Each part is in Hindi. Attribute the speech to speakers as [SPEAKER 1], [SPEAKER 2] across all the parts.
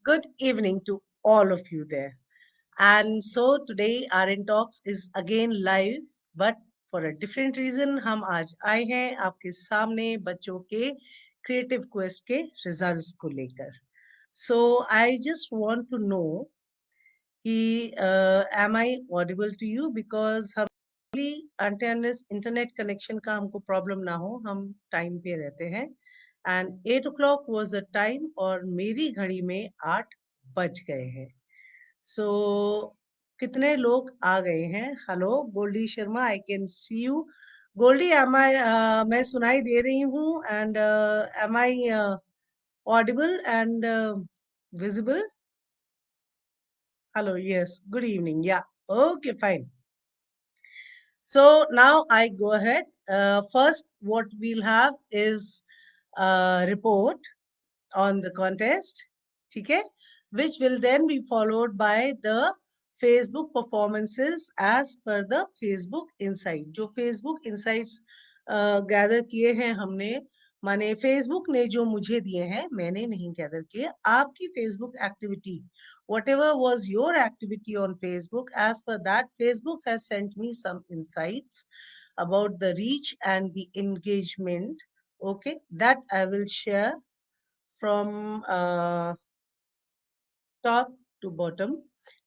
[SPEAKER 1] Good evening to all of you there. And so today RN Talks is again live, but for a different reason हम आज आए हैं आपके सामने बच्चों के क्रिएटिव क्वेस्ट के रिजल्ट्स को लेकर. So I just want to know कि am I audible to you because हम अनटिल इंटरनेट कनेक्शन का हमको प्रॉब्लम ना हो हम टाइम पे रहते हैं and 8 o'clock was the time और मेरी घड़ी में 8 बज गए हैं. सो कितने लोग आ गए हैं? Hello Goldy Sharma, I can see you. Goldy, am I मैं सुनाई दे रही हूँ and am I audible and visible? Hello, yes, good evening, ya, okay, fine. So now I go ahead. First, what we'll have is a report on the contest, okay, which will then be followed by the Facebook performances as per the Facebook Insight. जो Facebook Insights gather किए हैं हमने, माने Facebook ने जो मुझे दिए हैं, मैंने नहीं gather किए. आपकी Facebook activity, whatever was your activity on Facebook, as per that, Facebook has sent me some insights about the reach and the engagement. Okay, that I will share from top to bottom.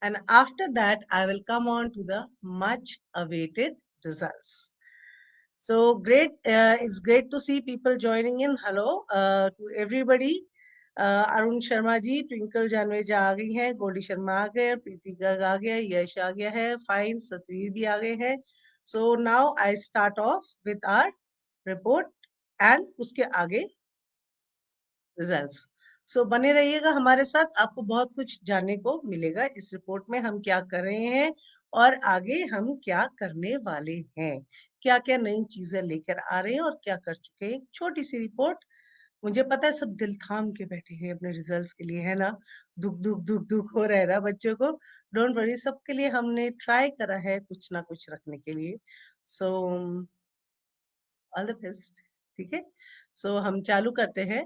[SPEAKER 1] And after that, I will come on to the much awaited results. So great. It's great to see people joining in. Hello to everybody. Arun Sharma ji, Twinkle Janveja आ गई हैं, गोल्डी शर्मा आ गए, प्रीति गर्ग आ गया, यश आ गया है, फाइन, सतवीर भी आ गए हैं. So now I start off with our report and उसके आगे रिजल्ट्स. सो बने रहिएगा हमारे साथ, आपको बहुत कुछ जानने को मिलेगा इस रिपोर्ट में. हम क्या कर रहे हैं और आगे हम क्या करने वाले हैं, क्या क्या नई चीजें लेकर आ रहे हैं और क्या कर चुके हैं. एक छोटी सी रिपोर्ट. मुझे पता है सब दिल थाम के बैठे हैं अपने रिजल्ट्स के लिए, है ना? दुख दुख दुख दुख हो रहा है ना बच्चों को. डोंट वरी, सबके लिए हमने ट्राई करा है कुछ ना कुछ रखने के लिए. So all the best. ठीक है, सो हम चालू करते हैं.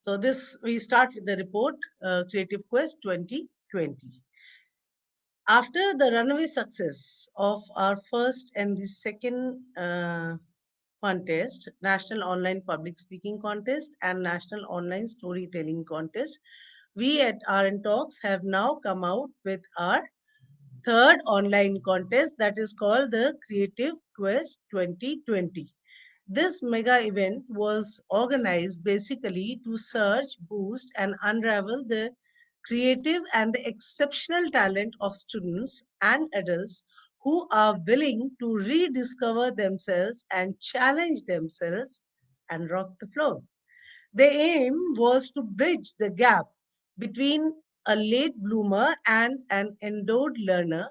[SPEAKER 1] So this, we start with the report, Creative Quest 2020. After the runaway success of our first and the second contest, National Online Public Speaking Contest and National Online Storytelling Contest, we at RN Talks have now come out with our third online contest, that is called the Creative Quest 2020. This mega event was organized basically to search, boost, and unravel the creative and the exceptional talent of students and adults who are willing to rediscover themselves and challenge themselves and rock the floor. The aim was to bridge the gap between a late bloomer and an endowed learner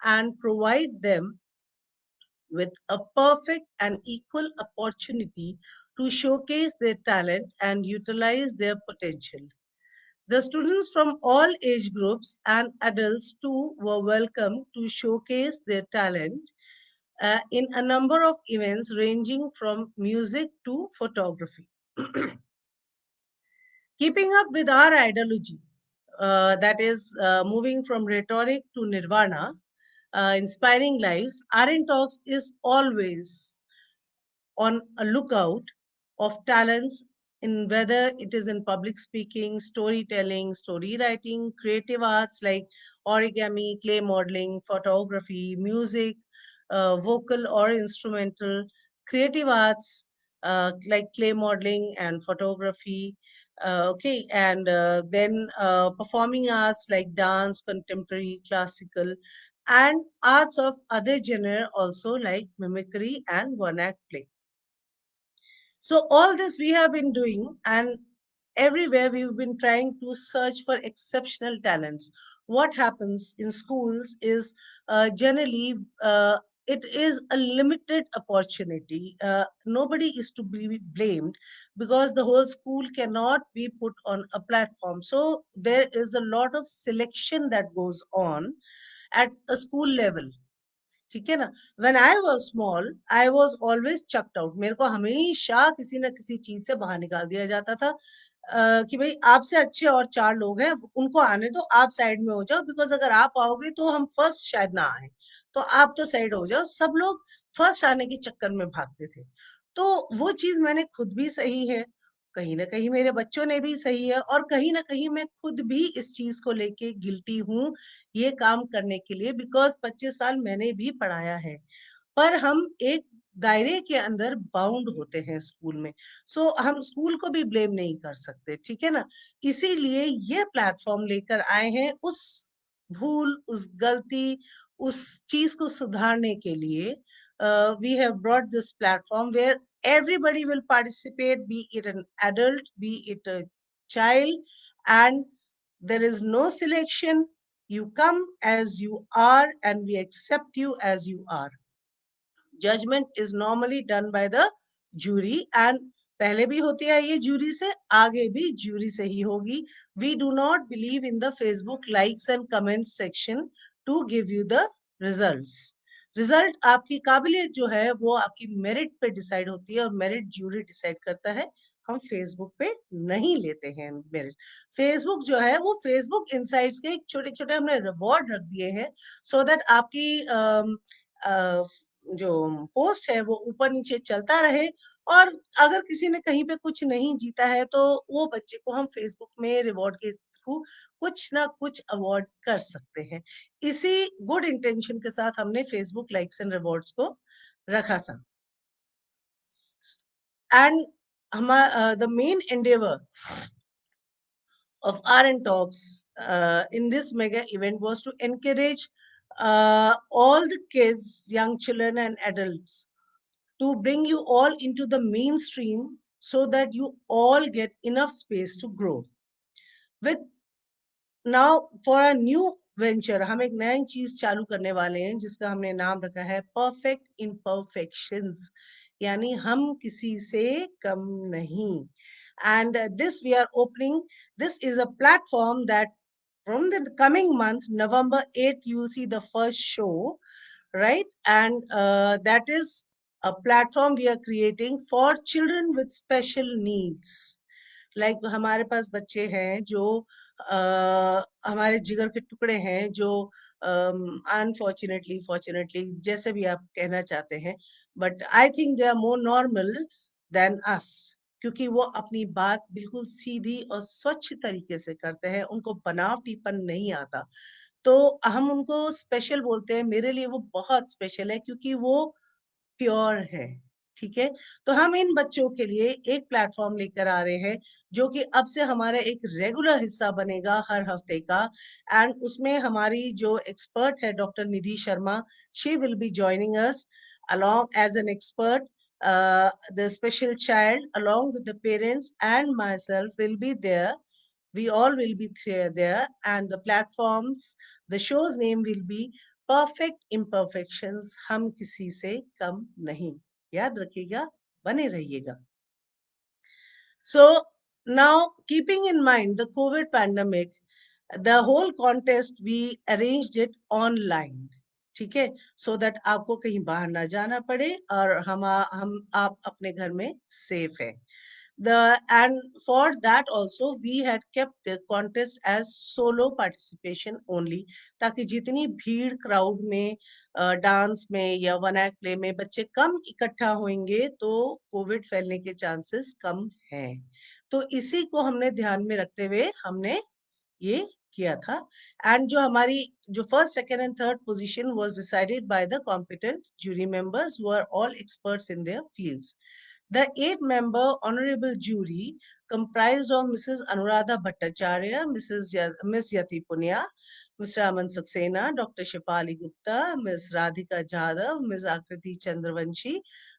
[SPEAKER 1] and provide them with a perfect and equal opportunity to showcase their talent and utilize their potential. The students from all age groups and adults too were welcome to showcase their talent in a number of events ranging from music to photography. Keeping up with our ideology, that is moving from rhetoric to nirvana, inspiring lives, RN Talks is always on a lookout of talents in whether it is in public speaking, storytelling, story writing, creative arts like origami, clay modeling, photography, music, vocal or instrumental, creative arts like clay modeling and photography. Okay, and then performing arts like dance, contemporary, classical, and arts of other genre also like mimicry and one act play. So all this we have been doing, and everywhere we've been trying to search for exceptional talents. What happens in schools is generally it is a limited opportunity. Nobody is to be blamed because the whole school cannot be put on a platform. So there is a lot of selection that goes on at a school level. ठीक है ना। When I was small I was always chucked out, मेरे को हमेशा किसी ना किसी चीज से बाहर निकाल दिया जाता था। कि भाई आपसे अच्छे और चार लोग हैं, उनको आने दो, आप साइड में हो जाओ, बिकॉज अगर आप आओगे तो हम फर्स्ट शायद ना आए, तो आप तो साइड हो जाओ। सब लोग फर्स्ट आने के चक्कर में भागते थे। तो वो चीज मैंने खुद भी सही है, कहीं ना कहीं मेरे बच्चों ने भी सही है, और कहीं ना कहीं मैं खुद भी इस चीज को लेके गिल्टी हूँ ये काम करने के लिए, बिकॉज 25 साल मैंने भी पढ़ाया है। पर हम एक दायरे के अंदर बाउंड होते हैं स्कूल में, सो हम स्कूल को भी ब्लेम नहीं कर सकते, ठीक है ना। इसीलिए ये प्लेटफॉर्म लेकर आए हैं उस भूल, उस गलती, उस चीज को सुधारने के लिए। We have brought this platform where everybody will participate, be it an adult, be it a child, and there is no selection. You come as you are and we accept you as you are. Judgment is normally done by the jury, and पहले भी होती है ये जूरी से, आगे भी जूरी से ही होगी। We do not believe in the Facebook likes and comments section to give you the results. Result आपकी काबिलियत जो है वो आपकी मेरिट पे डिसाइड होती है, और मेरिट जूरी डिसाइड करता है। हम फेसबुक पे नहीं लेते हैं मेरिट। फेसबुक जो है वो फेसबुक इनसाइट्स के एक छोटे छोटे हमने रिवॉर्ड रख दिए हैं, सो दैट आपकी जो पोस्ट है वो ऊपर नीचे चलता रहे। और अगर किसी ने कहीं पे कुछ नहीं जीता है तो वो बच्चे को हम फेसबुक में रिवॉर्ड के थ्रू कुछ ना कुछ अवार्ड कर सकते हैं। इसी गुड इंटेंशन के साथ हमने फेसबुक लाइक्स एंड रिवॉर्ड्स को रखा था। एंड हमारा the main Endeavour of R&D Talks in this mega event was to encourage all the kids, young children, and adults to bring you all into the mainstream so that you all get enough space to grow. With now for a new venture, हम एक नई चीज चालू करने वाले हैं जिसका हमने नाम रखा है परफेक्ट imperfections, यानी हम किसी से कम नहीं। And this we are opening, this is a platform that from the coming month, November 8th, you will see the first show, right? And that is a platform we are creating for children with special needs. Like हमारे पास बच्चे हैं जो हमारे जिगर के टुकड़े हैं, जो अनफॉर्चुनेटली फॉर्चुनेटली जैसे भी आप कहना चाहते हैं, but I think they are more normal than us, क्योंकि वो अपनी बात बिल्कुल सीधी और स्वच्छ तरीके से करते हैं, उनको बनावटीपन नहीं आता। तो हम उनको स्पेशल बोलते हैं। मेरे लिए वो बहुत स्पेशल है क्योंकि वो प्योर है, ठीक है। तो हम इन बच्चों के लिए एक प्लेटफॉर्म लेकर आ रहे हैं जो कि अब से हमारा एक रेगुलर हिस्सा बनेगा हर हफ्ते का। एंड उसमें हमारी जो एक्सपर्ट है doctor Nidhi Sharma, she will be joining us along as an expert. The special child along with the parents and myself will be there. We all will be there, and the platforms, the show's name will be Perfect Imperfections, हम किसी से कम नहीं। याद रखिएगा, बने रहिएगा। So now, keeping in mind the COVID pandemic, the whole contest we arranged it online, ठीक है, so that आपको कहीं बाहर ना जाना पड़े और हम आप अपने घर में सेफ है। And for that also we had kept the contest as solo participation only, ताकि जितनी भीड़ क्राउड में डांस में या वन एक्ट प्ले में बच्चे कम इकट्ठा होंगे तो कोविड फैलने के चांसेस कम हैं। तो इसी को हमने ध्यान में रखते हुए हमने ये किया था। एंड जो हमारी जो first second and third position was decided by the competent jury members who are all experts in their fields. The 8-member honorable jury comprised of Mrs. Anuradha Bhattacharya, Miss Yati Punya, Mr. Aman Saxena, Dr. Shipali Gupta, Ms. Radhika Jadhav, Ms. Akriti Chandravanshi,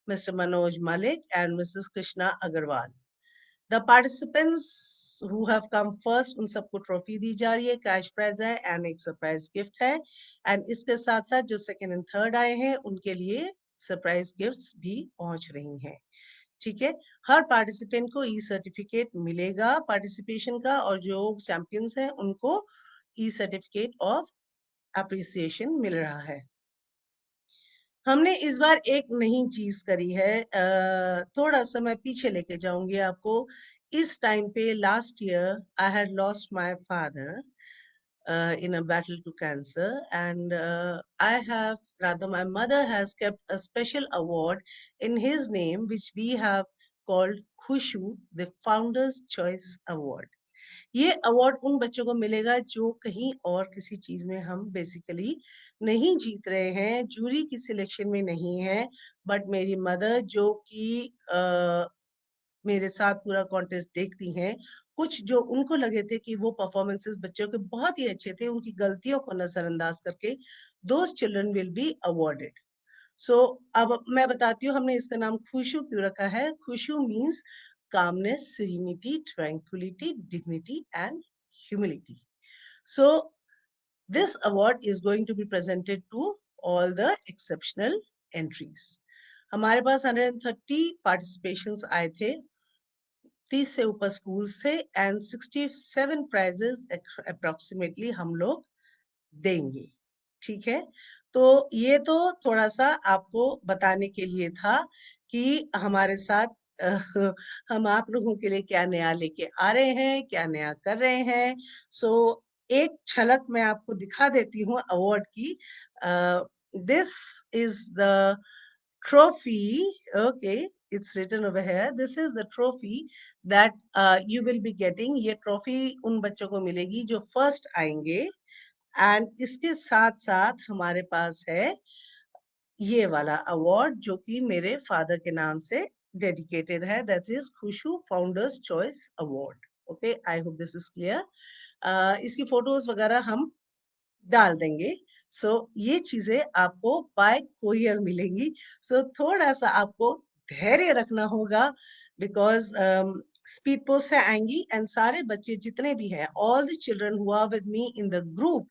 [SPEAKER 1] Mr. Manoj Malik, and Mrs. Krishna Agarwal. The participants who have come first, उन सबको ट्रॉफी दी जा रही है, कैश प्राइज है एंड एक सरप्राइज गिफ्ट है। एंड इसके साथ साथ जो सेकंड एंड थर्ड आए हैं उनके लिए सरप्राइज गिफ्ट्स भी पहुंच रही हैं, ठीक है। हर पार्टिसिपेंट को ई सर्टिफिकेट मिलेगा पार्टिसिपेशन का, और जो चैंपियंस हैं उनको ई सर्टिफिकेट ऑफ अप्रिसिएशन मिल रहा है। हमने इस बार एक नई चीज करी है, थोड़ा सा मैं पीछे लेके जाऊंगी आपको। इस टाइम पे last year I had lost my father in a battle to cancer, and I have, rather my mother has kept a special award in his name, which we have called Khushu, the Founders Choice Award. ये अवार्ड उन बच्चों को मिलेगा जो कहीं और किसी चीज में हम बेसिकली नहीं जीत रहे हैं, जूरी की सिलेक्शन में नहीं है, बट मेरी मदर जो कि मेरे साथ पूरा कॉन्टेस्ट देखती हैं, कुछ जो उनको लगे थे कि वो परफॉर्मेंसेस बच्चों के बहुत ही अच्छे थे, उनकी गलतियों को नजरअंदाज करके those children will be awarded. So अब मैं बताती हूँ हमने इसका नाम खुशू क्यों रखा है। खुशू means calmness, serenity, tranquility, dignity, and humility. So, this award is going to be presented to all the exceptional entries. हमारे पास 130 participations आए थे, 30 से ऊपर स्कूल्स थे, एंड 67 प्राइजेस अप्रोक्सीमेटली हम लोग देंगे। ठीक है, तो ये तो थोड़ा सा आपको बताने के लिए था कि हमारे साथ हम आप लोगों के लिए क्या नया लेके आ रहे हैं, क्या नया कर रहे हैं। सो एक झलक मैं आपको दिखा देती हूँ अवार्ड की। This is the trophy. Okay, it's written over here. This is the trophy that you will be getting. ये trophy उन बच्चों को मिलेगी जो first आएंगे, एंड इसके साथ साथ हमारे पास है ये वाला अवार्ड जो कि मेरे फादर के नाम से डेडिकेटेड है, that is Khushu founders choice award. Okay, I hope this is clear. इसकी फोटोज वगैरह हम डाल देंगे। सो ये चीजें आपको बाय कोरियर मिलेंगी। सो थोड़ा सा आपको धैर्य रखना होगा, बिकॉज स्पीड पोस्ट से आएंगी, एंड सारे बच्चे जितने भी हैं, all the children who are with me in the group,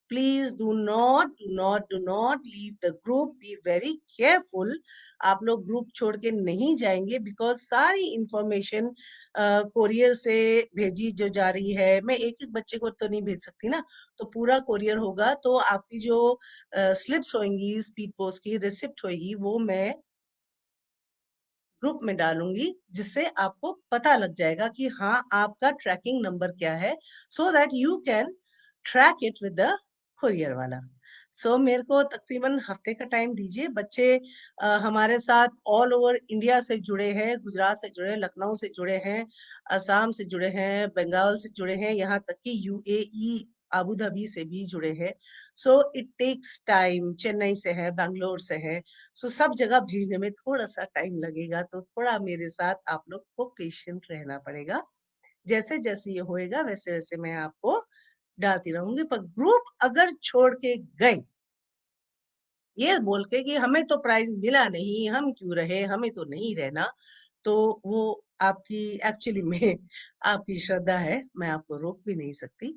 [SPEAKER 1] please do not leave the group, be very careful. आप लोग ग्रुप छोड़ के नहीं जाएंगे, बिकॉज सारी इंफॉर्मेशन कोरियर से भेजी जो जा रही है, मैं एक एक बच्चे को तो नहीं भेज सकती ना, तो पूरा कोरियर होगा, तो आपकी जो स्लिप्स होंगी, स्पीड पोस्ट की रिसिप्ट होगी, वो मैं ग्रुप में डालूंगी, जिससे आपको पता लग जाएगा कि हाँ आपका ट्रैकिंग नंबर क्या है, so that you can track it with the courier वाला। सो मेरे को तकरीबन हफ्ते का टाइम दीजिए। बच्चे हमारे साथ ऑल ओवर इंडिया से जुड़े हैं, गुजरात से जुड़े हैं, लखनऊ से जुड़े हैं, असम से जुड़े हैं, बंगाल से जुड़े हैं, यहाँ तक कि यूएई अबू धाबी से भी जुड़े हैं। So it takes time, Chennai से है, बैंगलोर से है, सो सब जगह भेजने में थोड़ा सा टाइम लगेगा, तो थोड़ा मेरे साथ आप लोग को पेशेंट रहना पड़ेगा। जैसे जैसे ये होएगा वैसे वैसे मैं आपको डालती रहूंगी। पर ग्रुप अगर छोड़ के गए ये बोल के कि हमें तो प्राइज मिला नहीं, हम क्यों रहे, हमें तो नहीं रहना, तो वो आपकी एक्चुअली में आपकी श्रद्धा है, मैं आपको रोक भी नहीं सकती।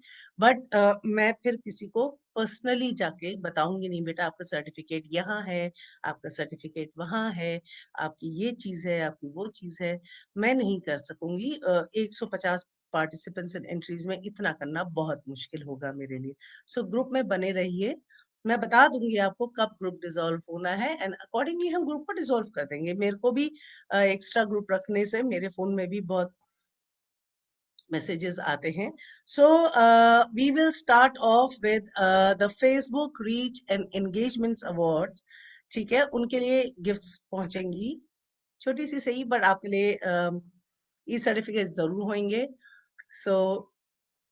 [SPEAKER 1] बट मैं फिर किसी को पर्सनली जाके बताऊंगी नहीं, बेटा आपका सर्टिफिकेट यहाँ है, आपका सर्टिफिकेट वहाँ है, आपकी ये चीज है, आपकी वो चीज है, मैं नहीं कर सकूंगी। 150 पार्टिसिपेंट्स एंड एंट्रीज में इतना करना बहुत मुश्किल होगा मेरे लिए। सो ग्रुप में बने रहिए, मैं बता दूंगी आपको कब ग्रुप डिसॉल्व होना है, एंड अकॉर्डिंगली हम ग्रुप को डिसॉल्व कर देंगे। मेरे को भी एक्स्ट्रा ग्रुप रखने से मेरे फोन में भी बहुत मैसेजेस आते हैं। So we will start off with the Facebook reach and engagements awards. ठीक है, उनके लिए गिफ्ट्स पहुंचेंगी, छोटी सी सही, बट आपके लिए ई सर्टिफिकेट जरूर होंगे। सो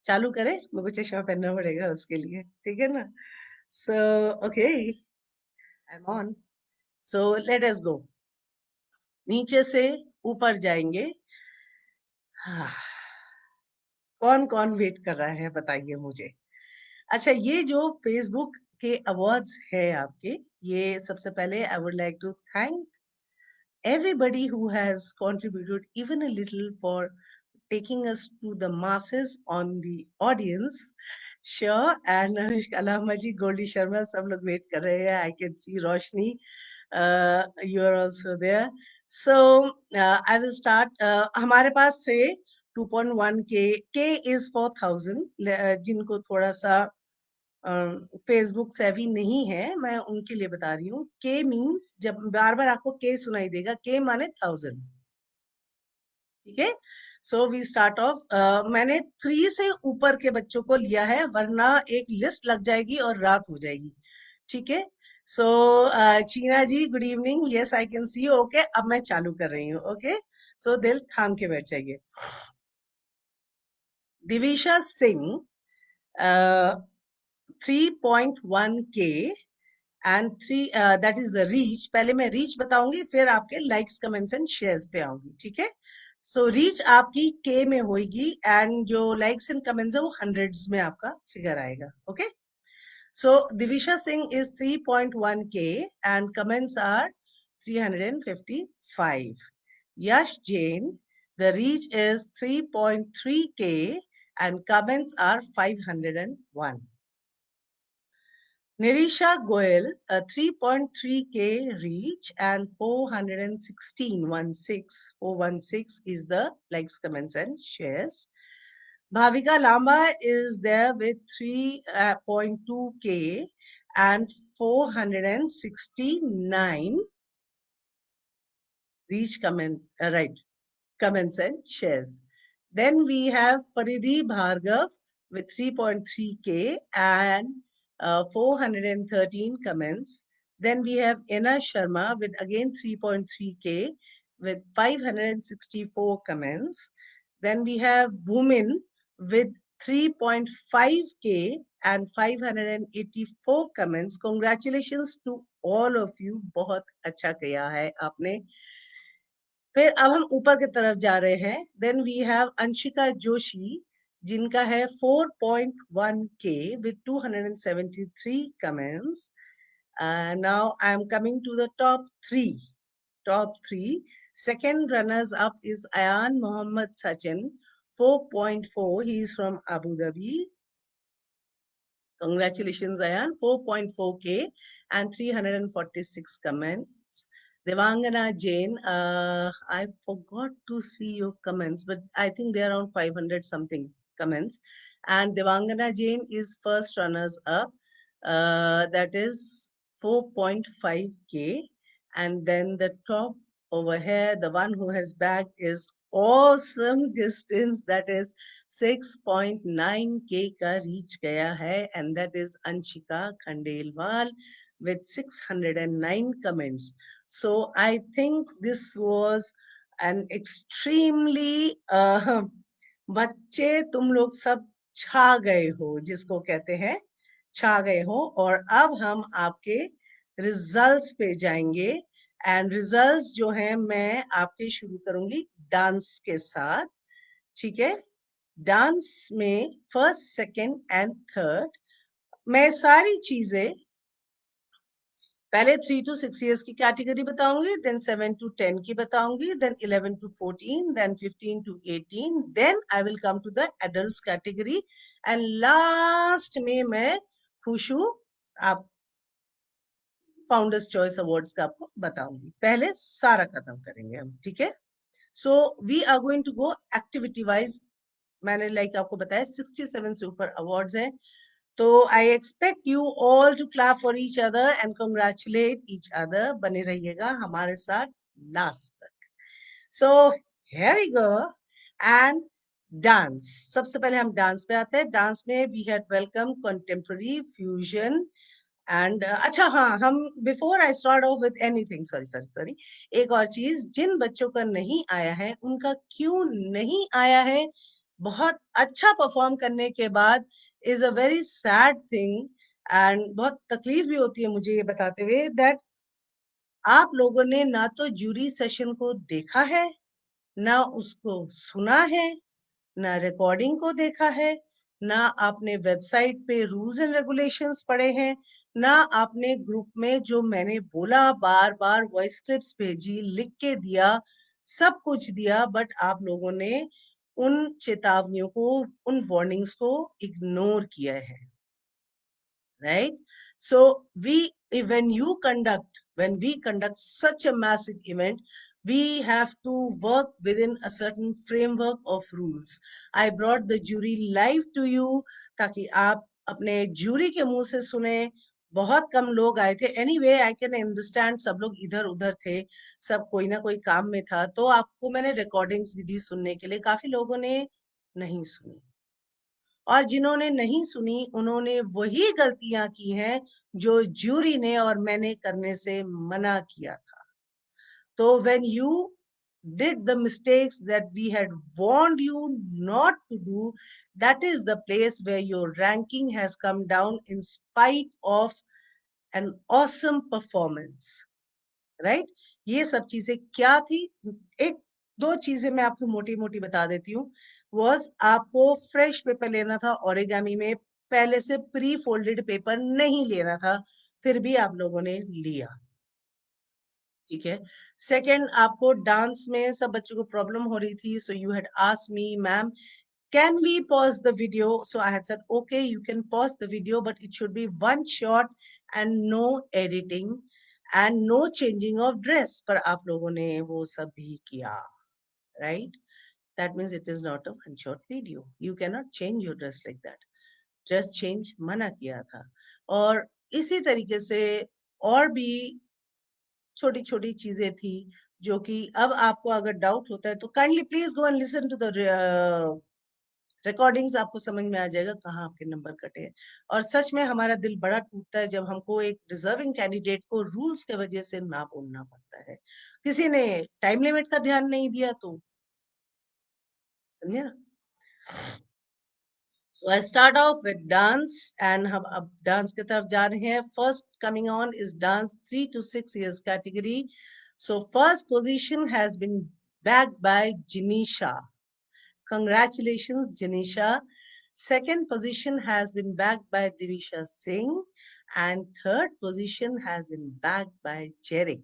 [SPEAKER 1] चालू करें, मेरे को चश्मा पहनना पड़ेगा उसके लिए, ठीक है ना। So okay, I am on. So let us go, नीचे से ऊपर जाएंगे। हाँ, कौन कौन वेट कर रहा है बताइए मुझे। अच्छा, ये जो फेसबुक के अवार्ड्स है आपके, ये सबसे पहले I would like to thank everybody who has contributed even a little for taking us to the masses on the audience. Sure, and Anushka Alama ji, Goldie Sharma, सब लोग वेट कर रहे हैं। I can see Roshni, you are also there. So I will start. हमारे पास से 2.1 K is for 1000, जिनको थोड़ा सा फेसबुक सेवी नहीं है, मैं उनके लिए बता रही हूँ। के मीन्स, जब बार बार आपको के सुनाई देगा, के माने 1000, ठीक है। सो वी स्टार्ट ऑफ, मैंने 3 से ऊपर के बच्चों को लिया है, वरना एक लिस्ट लग जाएगी और रात हो जाएगी, ठीक है। So Cheena ji, good evening. Yes, I can see. Okay, अब मैं चालू कर रही हूँ। ओके, सो दिल थाम के बैठ जाइए। Divisha Singh, 3.1K and 3, that is the reach. पहले मैं रीच बताऊंगी, फिर आपके लाइक्स, कमेंट्स एंड शेयर्स पे आऊंगी, ठीक है। सो रीच आपकी के में होगी एंड जो लाइक्स एंड कमेंट्स है वो हंड्रेड्स में आपका फिगर आएगा। Okay, so Divisha Singh is 3.1K and comments are 355. Yash Jain, the reach is 3.3K and comments are 501. Nirisha Goel, a 3.3K reach and 416 is the likes, comments and shares. Bhavika Lamba is there with 3.2K and 469 reach, comment, right, comments and shares. Then we have Paridhi Bhargav with 3.3K and 413 comments. Then we have Ena Sharma with again 3.3K with 564 comments. Then we have Bhumin with 3.5K and 584 comments. Congratulations to all of you. बहुत अच्छा किया है आपने। फिर अब हम ऊपर की तरफ जा रहे हैं। Then we have Anshika Joshi, जिनका है 4.1K with 273 comments. Now I am coming to the top three. Top three. Second runners up is Ayan Mohammed Sachin, 4.4. He is from Abu Dhabi. Congratulations, Ayan. 4.4K and 346 comments. Devangana Jain, I forgot to see your comments, but I think they are around 500 something comments. And Devangana Jain is first runners up, that is 4.5K. And then the top over here, the one who has bagged is awesome distance, that is 6.9K का reach गया है, and that is Anshika Khandelwal with 609 comments. So I think this was an extremely बच्चे तुम लोग सब छा गए हो, जिसको कहते हैं छा गए हो। और अब हम आपके रिजल्ट्स पे जाएंगे एंड रिजल्ट्स जो हैं मैं आपके शुरू करूंगी डांस के साथ, ठीक है। डांस में फर्स्ट, सेकंड एंड थर्ड मैं सारी चीजें पहले 3 to 6 years की कैटेगरी बताऊंगी, देन 7 to 10 की बताऊंगी, then 11 to 14, then 15 to 18, then I will come to the adults category and last में मैं खुश हूं आप फाउंडर्स चॉइस अवार्ड्स का आपको बताऊंगी। पहले सारा खत्म करेंगे हम, ठीक है। So we are going to go activity wise. मैंने आपको बताया 67 से ऊपर अवार्ड्स हैं, तो I expect you all to clap for each other and congratulate each other. बने रहिएगा हमारे साथ लास्ट तक। So here we go and dance. सबसे पहले हम डांस पे आते हैं। डांस में we had welcome contemporary, fusion and अच्छा हाँ, हम before I start off with anything, sorry, एक और चीज, जिन बच्चों का नहीं आया है उनका क्यों नहीं आया है, बहुत अच्छा परफॉर्म करने के बाद is a very sad thing and बहुत तकलीफ भी होती है मुझे ये बताते हुए दैट आप लोगों ने ना तो जूरी सेशन को देखा है, ना उसको सुना है, ना रिकॉर्डिंग को देखा है, ना आपने वेबसाइट पे रूल्स एंड रेगुलेशंस पढ़े हैं, ना आपने ग्रुप में जो मैंने बोला बार बार वॉइस क्लिप्स भेजी, लिख के दिया, सब कुछ दिया, बट आप लोगों ने उन चेतावनियों को, उन वार्निंग्स को इग्नोर किया है, right? So when we conduct such a massive event, we have to work within a certain framework of rules. I brought the jury live to you ताकि आप अपने जूरी के मुंह से सुने, बहुत कम लोग आए थे। एनीवे आई कैन अंडरस्टैंड, सब लोग इधर उधर थे, सब कोई ना कोई काम में था, तो आपको मैंने रिकॉर्डिंग्स भी दी सुनने के लिए। काफी लोगों ने नहीं सुनी, और जिन्होंने नहीं सुनी उन्होंने वही गलतियां की हैं जो जूरी ने और मैंने करने से मना किया था। तो when you did the mistakes that we had warned you not to do, that is the place where your ranking has come down in spite of an awesome performance. Right? ये सब चीजें क्या थी? एक दो चीजें मैं आपको मोटी मोटी बता देती हूँ। वॉज आपको फ्रेश पेपर लेना था, ओरिगामी में पहले से प्री फोल्डेड पेपर नहीं लेना था, फिर भी आप लोगों ने लिया। ठीक है। सेकंड, आपको डांस में सब बच्चों को प्रॉब्लम हो रही थी, so you had asked me, ma'am can we pause the video? So I had said, okay, you can pause the video, but it should be one shot and no editing and no changing of dress. पर आप लोगों ने वो सब भी किया, right? That means it is not a one shot video. You cannot change your dress like that. Dress change मना किया था। और इसी तरीके से और भी छोटी छोटी चीजें थी, जो कि अब आपको अगर डाउट होता है तो kindly please go and listen to the recordings, आपको समझ में आ जाएगा कहाँ आपके नंबर कटे हैं। और सच में हमारा दिल बड़ा टूटता है जब हमको एक डिजर्विंग कैंडिडेट को रूल्स के वजह से ना बोलना पड़ता है। किसी ने टाइम लिमिट का ध्यान नहीं दिया तो, समझे ना। So I start off with dance, and हम अब डांस की तरफ जा रहे हैं। First coming on is dance 3 to 6 years category. So first position has been bagged by Janisha. Congratulations, Janisha. Second position has been bagged by Divisha Singh, and third position has been bagged by Jerick.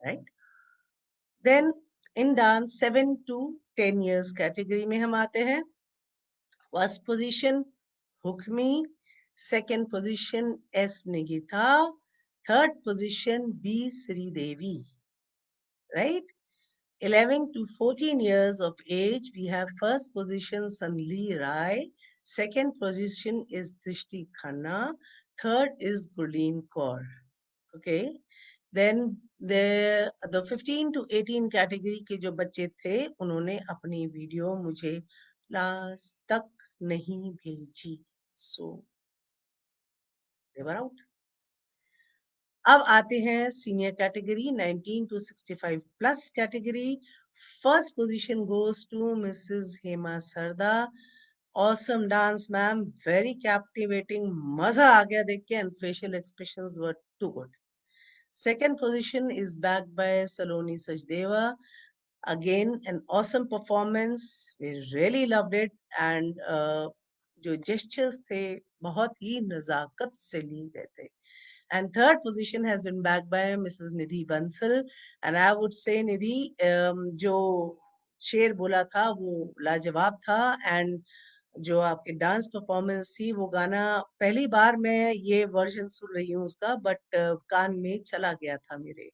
[SPEAKER 1] Right? Then in dance 7 to 10 years category में हम आते हैं। First position, Hukmi. Second position, S. Nigita. Third position, B. Sri Devi. Right? 11 to 14 years of age, we have first position, Sanli Rai. Second position is Drishti Khanna. Third is Gurleen Kaur. Okay. Then the 15 to 18 category के जो बच्चे थे, उन्होंने अपनी वीडियो मुझे लास्ट तक नहीं भेजी, so they were out. अब आते हैं senior category 19 to 65 plus category. First position goes to missus Hema Sarda. Awesome dance ma'am, very captivating, मजा आ गया देख के, and facial expressions were too good. Second position is backed by Saloni Sachdeva. Again, an awesome performance. We really loved it, and जो gestures थे बहुत ही नजाकत से लिए गए थे। And third position has been backed by Mrs. Nidhi Bansal, and I would say Nidhi, जो शेर बोला था वो लाजवाब था, and जो आपके डांस परफॉर्मेंस थी, वो गाना पहली बार मैं ये वर्जन सुन रही हूँ उसका, बट कान में चला गया था मेरे।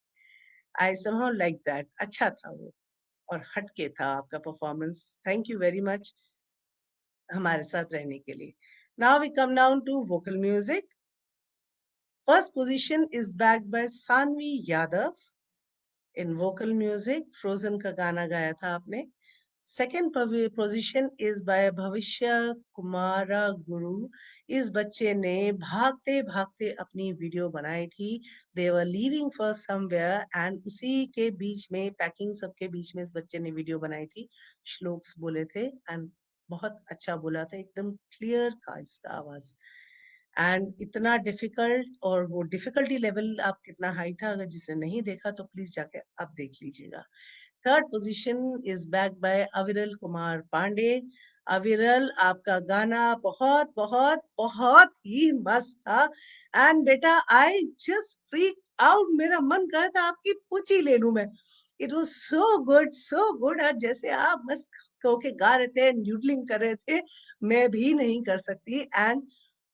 [SPEAKER 1] I somehow like that. अच्छा था वो, और हटके था आपका performance. Thank you very much हमारे साथ रहने के लिए। Now we come down to vocal music. First position is backed by Sanvi Yadav in vocal music. Frozen का गाना गाया था आपने। सेकेंड पोजीशन इज बाय भविष्य कुमारा गुरु। इस बच्चे ने भागते भागते अपनी वीडियो बनाई थी। दे वर लीविंग फॉर समवेयर, एंड उसी के बीच में, पैकिंग सबके बीच में, इस बच्चे ने वीडियो बनाई थी, श्लोक्स बोले थे, एंड बहुत अच्छा बोला था, एकदम क्लियर था इसका आवाज। एंड इतना डिफिकल्ट, और वो डिफिकल्टी लेवल आप कितना हाई था, अगर जिसने नहीं देखा तो प्लीज जाके आप देख लीजिएगा। Third position is back by अविरल कुमार पांडे। अविरल, आपका गाना बहुत बहुत बहुत ही मस्त था, एंड बेटा आई जस्ट फ्रीक आउट, मेरा मन कर था आपकी पूछी ले लूं मैं। It was so good, so good. जैसे आप मस्त होके गा रहे थे, न्यूडलिंग कर रहे थे, मैं भी नहीं कर सकती। एंड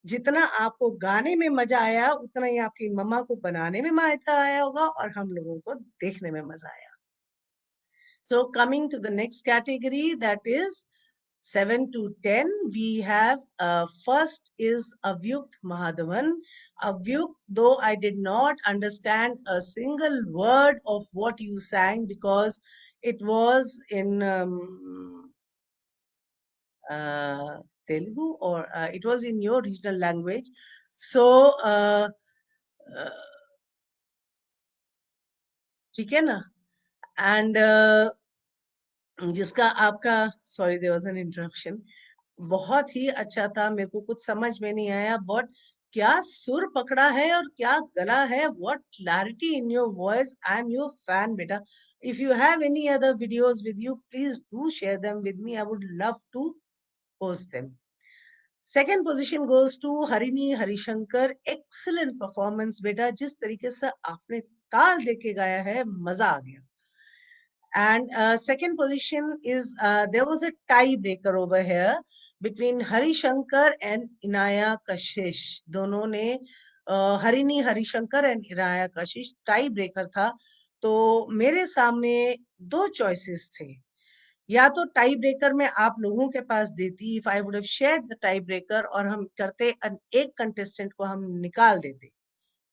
[SPEAKER 1] जितना आपको गाने में मजा आया, उतना ही आपकी मम्मा को बनाने में मजा आया होगा, और हम लोगों को देखने में मजा आया। So coming to the next category, that is 7 to 10, we have first is Avyukt Mahadhavan. Avyukt, though I did not understand a single word of what you sang because it was in Telugu, or it was in your regional language. So, ठीक है ना? And जिसका आपका, sorry, there was an interruption. बहुत ही अच्छा था, मेरे को कुछ समझ में नहीं आया, बट क्या सुर पकड़ा है और क्या गला है, what clarity in your voice. I am your fan, beta. If you have any other videos with you, please do share them with me. I would love to post them. Second position goes to Harini Harishankar. Excellent performance, beta. जिस तरीके से आपने ताल देके गाया है, मजा आ गया. And second position is, there was a tiebreaker over here between Hari Shankar and Inaya Kashish. दोनों ने Harini Harishankar and Inaya Kashish tie breaker था. तो मेरे सामने दो चॉइसेस थे. या तो टाई ब्रेकर में आप लोगों के पास देती, if I would have shared the tie breaker, और हम करते एक कंटेस्टेंट को हम निकाल देते,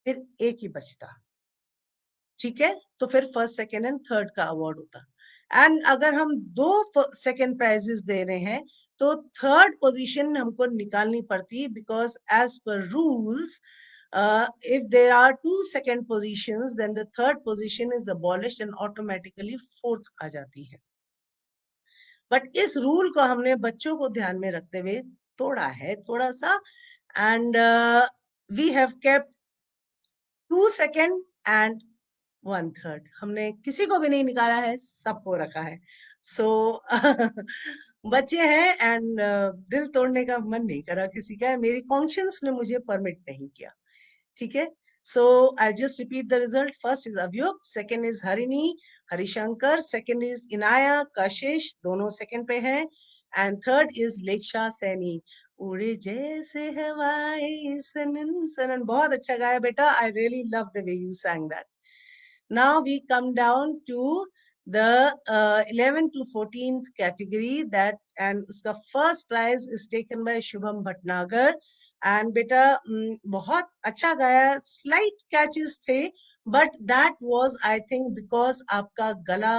[SPEAKER 1] फिर एक ही बचता. ठीक है, तो फिर फर्स्ट सेकेंड एंड थर्ड का अवार्ड होता. एंड अगर हम दो सेकेंड प्राइजेस दे रहे हैं तो थर्ड पोजीशन हमको निकालनी पड़ती, because as per rules if there are two second positions, then the third position is abolished and automatically fourth आ जाती है. बट इस रूल को हमने बच्चों को ध्यान में रखते हुए तोड़ा है थोड़ा सा. And we have kept 2 second and 1/3. हमने किसी को भी नहीं निकाला है, सबको रखा है. सो बच्चे हैं एंड दिल तोड़ने का मन नहीं करा किसी का. मेरी कॉन्शियंस ने मुझे परमिट नहीं किया. ठीक है, so I just repeat the result. First is Avyukt, second is Harini Harishankar, second is Inaya Kashish, दोनों सेकंड पे हैं, and third is Leksha Saini. उड़े जैसे हवाएं सनन सनन. बहुत अच्छा गाया बेटा. I really love the way you sang that. Now we come down to the 11 to 14th category, that and uska first prize is taken by Shubham Bhatnagar. And beta बहुत अच्छा गाया. Slight catches थे, but that was, I think, because आपका गला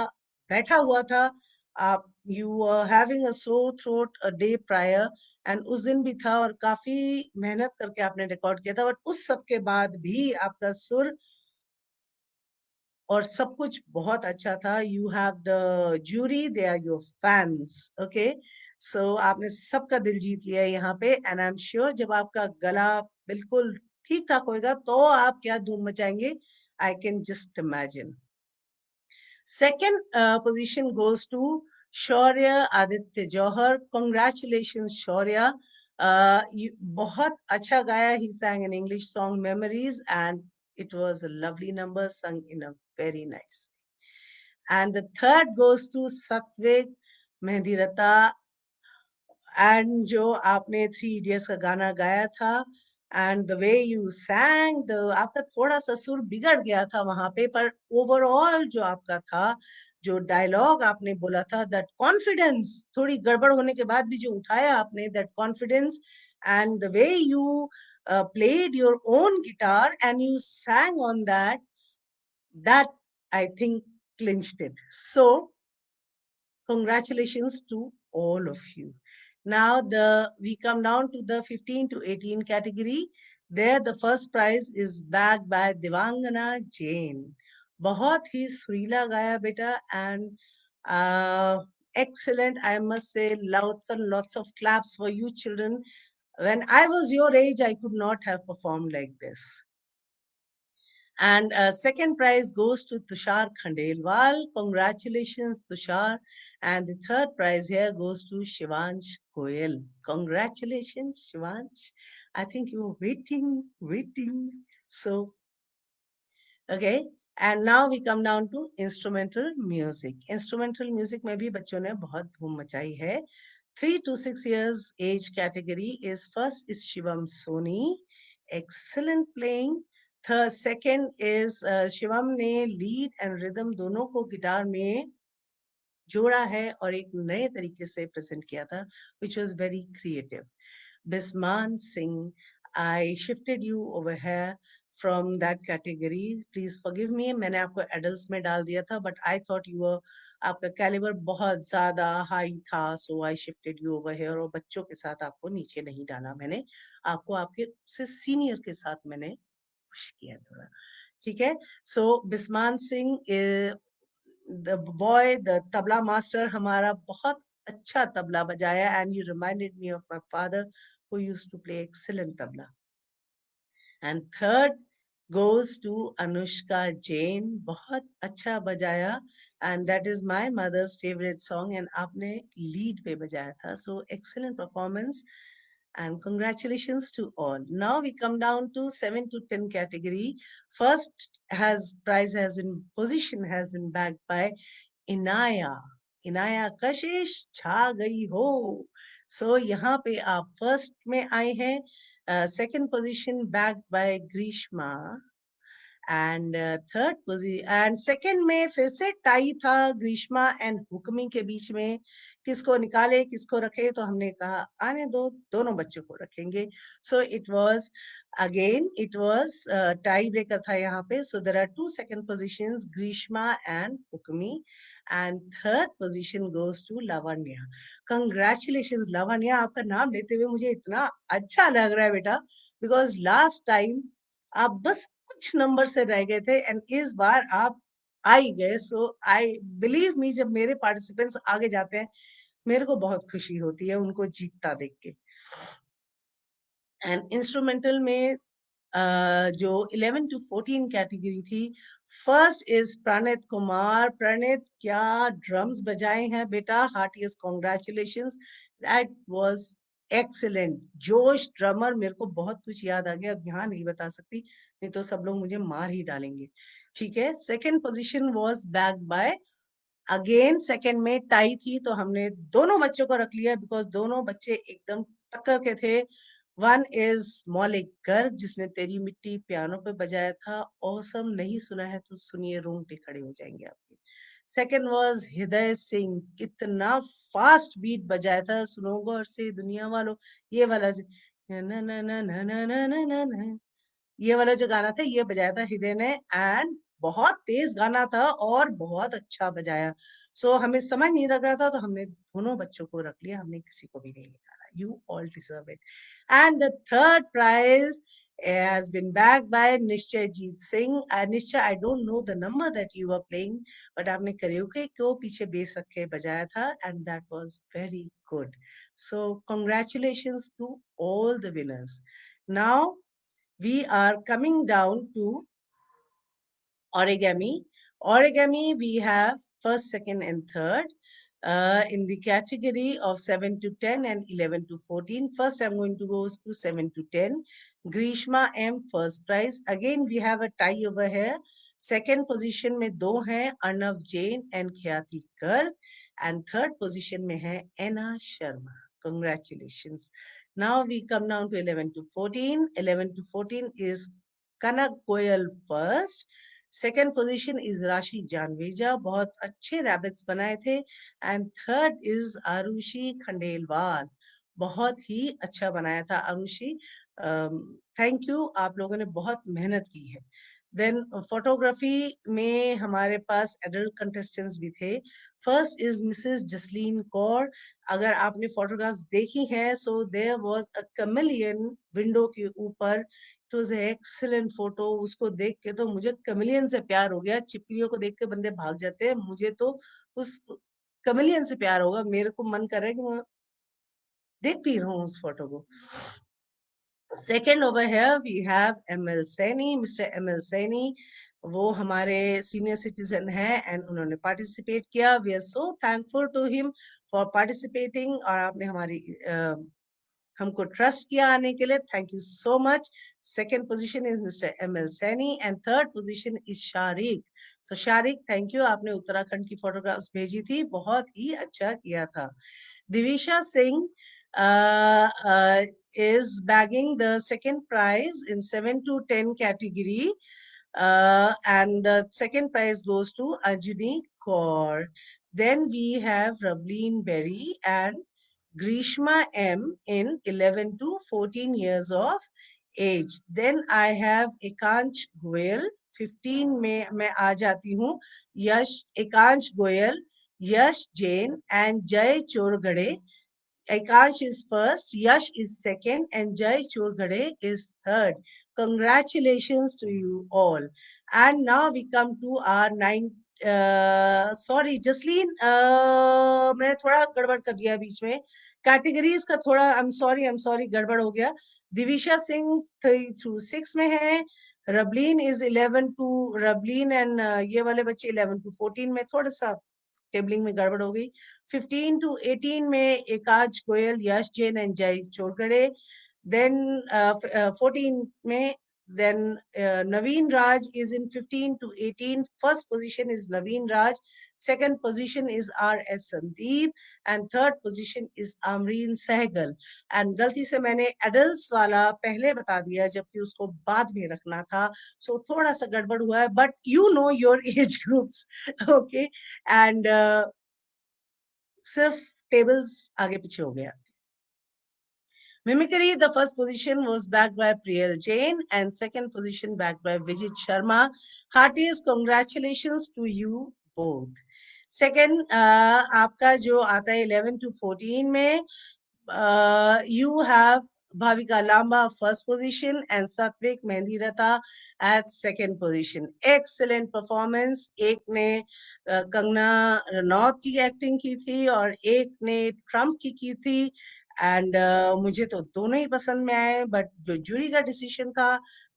[SPEAKER 1] बैठा हुआ था. आप you were having a sore throat a day prior, and उस दिन भी था और काफी मेहनत करके आपने रिकॉर्ड किया था. बट उस सब के बाद भी आपका सुर और सब कुछ बहुत अच्छा था. You have the jury, they are your fans. Okay, so आपने सबका दिल जीत लिया यहाँ पे. एंड आई एम श्योर जब आपका गला बिल्कुल ठीक ठाक होएगा तो आप क्या धूम मचाएंगे. I can just imagine. Second position goes to Shaurya Aditya Johar. Congratulations, Shaurya. बहुत अच्छा gaya. He sang an English song, Memories, and it was a lovely number sung in a very nice way. And the third goes to Satvik Mehdirata. And जो आपने थ्री इडियट्स का गाना गाया था, and the way you सैंग, the आपका थोड़ा सा सुर बिगड़ गया था वहां पे, पर ओवरऑल जो आपका था, जो डायलॉग आपने बोला था, दैट कॉन्फिडेंस, थोड़ी गड़बड़ होने के बाद भी जो उठाया आपने, that confidence, and the way you played your own guitar and you sang on that I think clinched it. So congratulations to all of you. Now we come down to the 15 to 18 category. There the first prize is bagged by Devangana Jain. बहुत ही सुरीला गाया बेटा, and excellent. I must say lots and lots of claps for you children. When I was your age, I could not have performed like this. And second prize goes to Tushar Khandelwal. Congratulations, Tushar. And the third prize here goes to Shivansh Goyal. Congratulations, Shivansh. I think you were waiting. So, okay. And now we come down to instrumental music. Instrumental music में भी बच्चों ने बहुत धूम मचाई है. 3 to 6 years age category is first is Shivam Soni. Excellent playing. Third, second is Shivam ने lead and rhythm दोनों को गिटार में जोड़ा है और एक नए तरीके से प्रेजेंट किया था, which was very creative. Bisman Singh, I shifted you over here from that category. Please forgive me. मैंने आपको adults में डाल दिया था, but I thought you were आपका कैलिबर बहुत ज्यादा हाई था, so I shifted you over here. और बच्चों के साथ आपको नीचे नहीं डाला मैंने, आपको आपके से सीनियर के साथ मैंने पुश किया थोड़ा, ठीक है. So Bisman Singh, the boy, the tabla master, हमारा बहुत अच्छा तबला बजाया, and you reminded me of my father who used to play excellent tabla. And third goes to Anushka Jain, बहुत अच्छा बजाया, and that is my mother's favorite song, and आपने lead पे बजाया था, so excellent performance and congratulations to all. Now we come down to 7 to 10 category. First position has been bagged by Inaya. Inaya कशिश छा गई हो. सो यहाँ पे आप फर्स्ट में आए हैं. Second position backed by Greeshma, and third position and second में फिर से टाई था ग्रीष्मा एंड हुक्मी के बीच में, किसको निकाले किसको रखे, तो हमने कहा आने दो, दोनों बच्चों को रखेंगे. So it was tie breaker था यहाँ पे. So there are two second positions, Greeshma and Hukmi, and third position goes to Lavanya. Congratulations Lavanya, आपका नाम लेते हुए मुझे इतना अच्छा लग रहा है बेटा, बिकॉज लास्ट टाइम आप बस कुछ नंबर से रह गए थे एंड इस बार आप आ ही गए. सो आई बिलीव मी, जब मेरे पार्टिसिपेंट्स आगे जाते हैं मेरे को बहुत खुशी होती है उनको जीतता देख के. एंड इंस्ट्रूमेंटल में जो 11 to 14 कैटेगरी थी, फर्स्ट इज प्रणित कुमार. प्रणित, क्या ड्रम्स बजाए हैं बेटा, heartiest congratulations, that was excellent. जोश ड्रमर, मेरे को बहुत कुछ याद आ गया, अब यहाँ नहीं बता सकती, नहीं तो सब लोग मुझे मार ही डालेंगे, ठीक है. Second position was backed by, again second में टाई थी, तो हमने दोनों बच्चों को रख लिया बिकॉज दोनों बच्चे एकदम टक्कर के थे. वन इज मौलिक गर्ग, जिसने तेरी मिट्टी पियानो पे बजाया था, ऑसम. नहीं सुना है तो सुनिए, रोंगटे खड़े हो जाएंगे आपके. सेकंड वाज हृदय सिंह, कितना फास्ट बीट बजाया था, सुनो गौर से दुनिया वालों, ये वाला ना ना ना ना ना ना ना ना ना, ये वाला जो गाना था ये बजाया था हृदय ने, एंड बहुत तेज गाना था और बहुत अच्छा बजाया. सो हमें समझ नहीं लग रहा था तो हमने दोनों बच्चों को रख लिया, हमने किसी को भी नहीं निकाला. You all deserve it. And the third prize has been backed by Nishchayjeet Singh. Nishchay, I don't know the number that you were playing, but आपने karaoke को पीछे बेस रख के बजाया था, and that was very good. So congratulations to all the winners. Now we are coming down to origami. Origami, we have first, second, and third. In the category of 7 to 10 and 11 to 14. First, I'm going to go to 7 to 10. Grishma M, first prize. Again, we have a tie over here. Second position में दो हैं, अर्नव जैन and ख्याति गर्ग. And third position में है Anna Sharma. Congratulations. Now we come down to 11 to 14. 11 to 14 is Kanak Goyal first. Second position is Rashi Janveja, बहुत अच्छे रैबिट्स बनाए थे. And third is Arushi Khandelwal, बहुत ही अच्छा बनाया था आरुषि, थैंक यू, आप लोगों ने बहुत मेहनत की है. देन फोटोग्राफी में हमारे पास एडल्ट कंटेस्टेंट्स भी थे. First is missus Jasleen Kaur. अगर आपने फोटोग्राफ्स देखी हैं, so there was a chameleon window के ऊपर. It was excellent photo. उसको देख के तो मुझे कमेलियन से प्यार हो गया. चिपकलियों को देख के बंदे भाग जाते हैं, मुझे तो उस कमेलियन से प्यार होगा. मेरे को मन कर रहा है कि मैं देखती रहूं उस फोटो को. Second over here we have ML Saini. Mister ML Saini वो हमारे सीनियर सिटीजन हैं एंड उन्होंने पार्टिसिपेट किया. We are so thankful to him for participating, और आपने हमको ट्रस्ट किया आने के लिए. Thank you so much. Second position is mister ML Saini and third position is Sharik. So Sharik, thank you, आपने उत्तराखंड की फोटोग्राफ्स भेजी थी, बहुत ही अच्छा किया था. Divisha Singh is bagging the second prize in 7 to 10 category, and the second prize goes to Ajuni Kaur. Then we have Rableen Berry and Grishma M in 11 to 14 years of age. Then I have Ekansh Goyal, 15 में मैं आ जाती हूँ, यश एकांश गोयल, यश Jain and Jay Chorgade. Ekansh is first, Yash is second, and Jay Chorgade is third. Congratulations to you all. And now we come to our sorry, Jasleen, मैं थोड़ा गड़बड़ कर दिया बीच में. कैटेगरीज का थोड़ा I'm sorry, गड़बड़ हो गया. दिविशा सिंह 3 through 6 में है. रबलीन इज 11 टू रबलीन एंड ये वाले बच्चे 11 to 14 में, थोड़ा सा टेबलिंग में गड़बड़ हो गई. 15 to 18 में एकाज गोयल, यश जैन एंड जय चोरगड़े. Then 14 में, then Naveen Raj is in 15 to 18. First position is Naveen Raj. Second position is R.S. Sandeep. And third position is Amreen Sehgal. And गलती से मैंने adults वाला पहले बता दिया जबकि उसको बाद में रखना था. So थोड़ा सा गड़बड़ हुआ है. But you know your age groups. Okay. And सिर्फ tables आगे पीछे हो गया. Mimicry, the first position was backed by Priyal Jain and second position backed by Vijit Sharma. Heartiest congratulations to you both. Second, आपका जो आता है 11 to 14 में, you have Bhavika Lamba first position and Satvik Mehndiratta at second position. Excellent performance. एक ने कंगना रनौत की एक्टिंग की थी और एक ने ट्रम्प की थी. एंड मुझे तो दोनों ही पसंद में आए, बट जो जूरी का डिसीजन था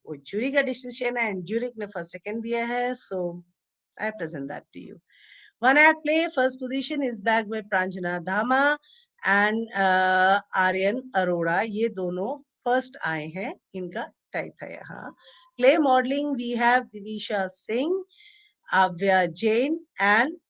[SPEAKER 1] वो जूरी का डिसीजन है, एंड जूरी ने फर्स्ट सेकंड दिया है. So I present that to you. One act play, first position is backed by Pranjana Dhama and Aryan Arora. ये दोनों फर्स्ट आए हैं, इनका टाई था यहाँ. Play modeling, we have Divisha Singh, Avya Jain and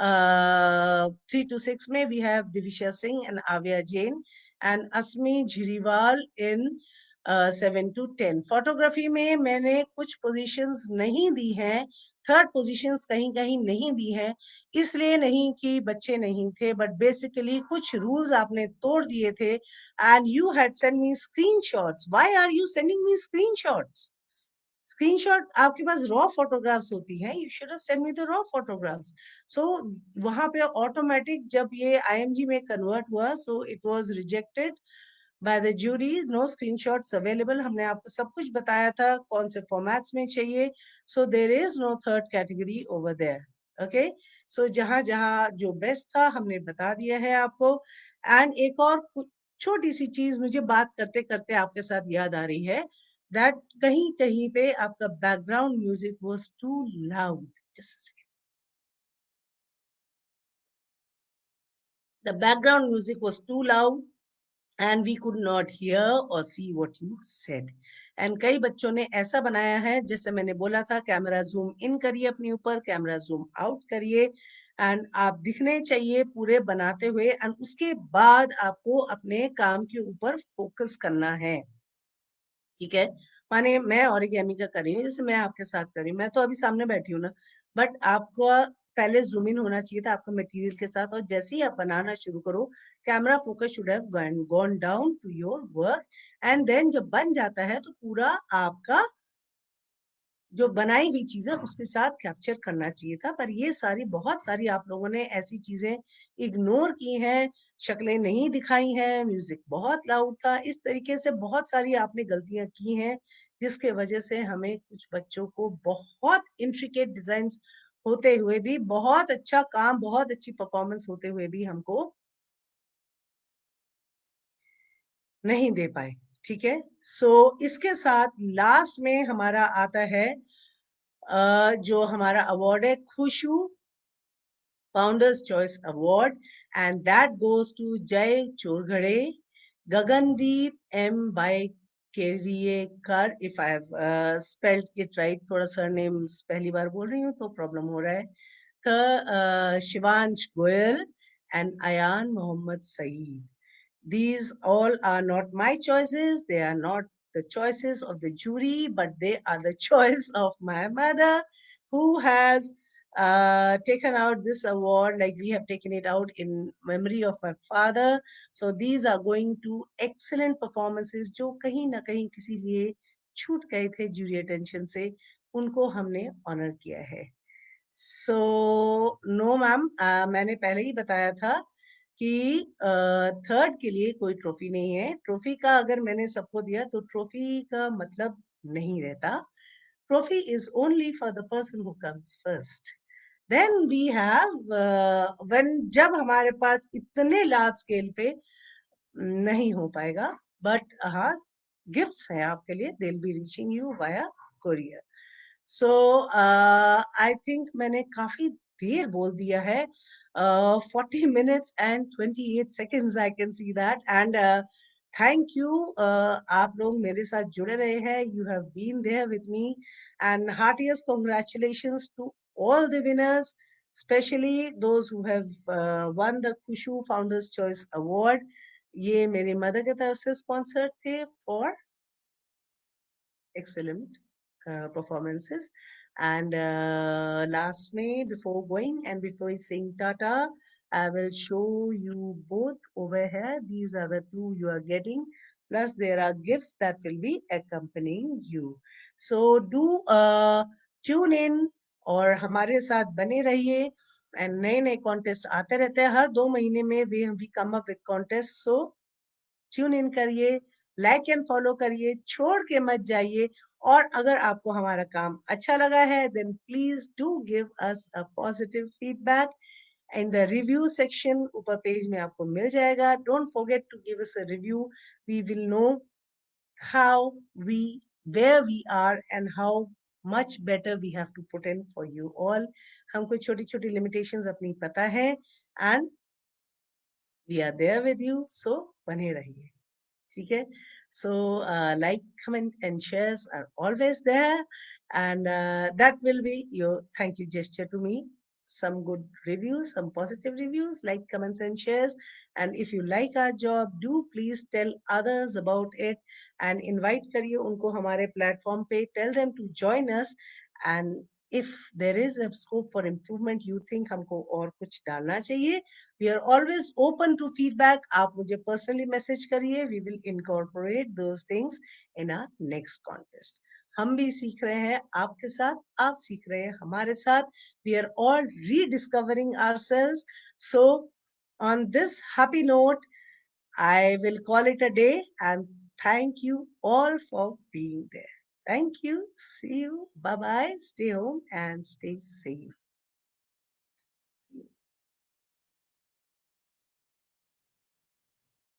[SPEAKER 1] 3 to 6 में we have Divisha Singh and Avya Jain and Asmi Jhiriwal in 7 to 10. Photography में मैंने कुछ पोजीशंस नहीं दी हैं, थर्ड पोजीशंस कहीं कहीं नहीं दी हैं, इसलिए नहीं कि बच्चे नहीं थे, बट बेसिकली कुछ रूल्स आपने तोड़ दिए थे. And you had send me screenshots. Why are you sending me screenshots? Screenshot आपके पास रॉ फोटोग्राफ्स होती हैं, you should have send me the raw photographs. So वहां पे ऑटोमेटिक जब ये आईएमजी में कन्वर्ट हुआ, so it was rejected by the jury. No screenshots available. हमने आपको सब कुछ बताया था कौन से फॉर्मेट्स में चाहिए. So there is no third category over there. Okay, so जहां जहां जो बेस्ट था हमने बता दिया है आपको. एंड एक और छोटी सी चीज मुझे बात करते करते आपके साथ याद आ रही है, that कहीं कहीं पे आपका background music was too loud. Just a second. The background music was too loud and we could not hear or see what you said. And कई बच्चों ने ऐसा बनाया है, जैसे मैंने बोला था, कैमरा जूम इन करिए अपने ऊपर, कैमरा जूम आउट करिए, एंड आप दिखने चाहिए पूरे बनाते हुए, एंड उसके बाद आपको अपने काम के ऊपर फोकस करना है. ठीक है, माने मैं ओरिगेमी का कर रही हूँ, जैसे मैं आपके साथ कर रही हूँ, मैं तो अभी सामने बैठी हूँ ना, बट आपको पहले जूम इन होना चाहिए था आपका मटेरियल के साथ, और जैसे ही आप बनाना शुरू करो, camera focus should have gone down to your work, and then जब बन जाता है तो पूरा आपका जो बनाई हुई चीजें उसके साथ कैप्चर करना चाहिए था. पर ये सारी बहुत सारी आप लोगों ने ऐसी चीजें इग्नोर की हैं, शक्लें नहीं दिखाई हैं, म्यूजिक बहुत लाउड था, इस तरीके से बहुत सारी आपने गलतियां की हैं, जिसके वजह से हमें कुछ बच्चों को बहुत इंट्रिकेट डिजाइन होते हुए भी, बहुत अच्छा काम, बहुत अच्छी परफॉर्मेंस होते हुए भी हमको नहीं दे पाए. ठीक है, सो इसके साथ लास्ट में हमारा आता है जो हमारा अवार्ड है, Khushu founders choice award, and that goes to Jay Chorghade, Gagandeep M by Keriekar. If I have spelled it right, थोड़ा सरनेम पहली बार बोल रही हूँ तो प्रॉब्लम हो रहा है. Shivansh Goyal and Ayaan Mohammed Saeed. These all are not my choices. They are not the choices of the jury, but they are the choice of my mother, who has taken out this award, like we have taken it out in memory of my father. So these are going to excellent performances जो कहीं ना कहीं किसी लिए छूट गए थे जूरी अटेंशन से, उनको हमने ऑनर किया है. सो नो मैम, मैंने पहले ही बताया था कि थर्ड के लिए कोई ट्रॉफी नहीं है. ट्रॉफी का अगर मैंने सबको दिया तो ट्रॉफी का मतलब नहीं रहता. Trophy is only for the person who comes first. Then we have when, जब हमारे पास इतने लार्ज स्केल पे नहीं हो पाएगा, बट हाँ, गिफ्ट्स हैं आपके लिए. They will be reaching you via courier. So I think मैंने काफी देर बोल दिया है. 40 minutes and 28 seconds, I can see that. And thank you, आप लोग मेरे साथ जुड़े रहे हैं. You have been there with me. And heartiest congratulations to all the winners, especially those who have won the Kushu Founders Choice Award. ये मेरी मदर की तरफ से स्पॉन्सर्ड थे for excellent performances. And last May, before going and before saying Tata, I will show you both over here. These are the two you are getting. Plus, there are gifts that will be accompanying you. So do tune in और हमारे साथ बने रहिए. एंड नए नए कॉन्टेस्ट आते रहते हैं हर 2 महीने में. We come up with contest. So tune in करिए, लाइक एंड फॉलो करिए, छोड़ के मत जाइए. और अगर आपको हमारा काम अच्छा लगा है, then please do give us a positive feedback in the review section. ऊपर पेज में आपको मिल जाएगा. Don't forget to give us a review. We will know how we, where we are and how much better we have to put in for you all. हमको छोटी छोटी limitations अपनी पता है, and we are there with you. So बने रहिए. ठीक है. So like, comment and shares are always there, and that will be your thank you gesture to me. Some good reviews, some positive reviews, like, comments and shares. And if you like our job, do please tell others about it and invite करिए उनको हमारे platform पे. Tell them to join us. And if there is a scope for improvement, you think हमको और कुछ डालना चाहिए, we are always open to feedback. आप मुझे personally message करिए. We will incorporate those things in our next contest. हम भी सीख रहे हैं आपके साथ, आप सीख रहे हैं हमारे साथ. We are all rediscovering ourselves. So on this happy note, I will call it a day, and thank you all for being there. Thank you. See you. Bye bye. Stay home and stay safe.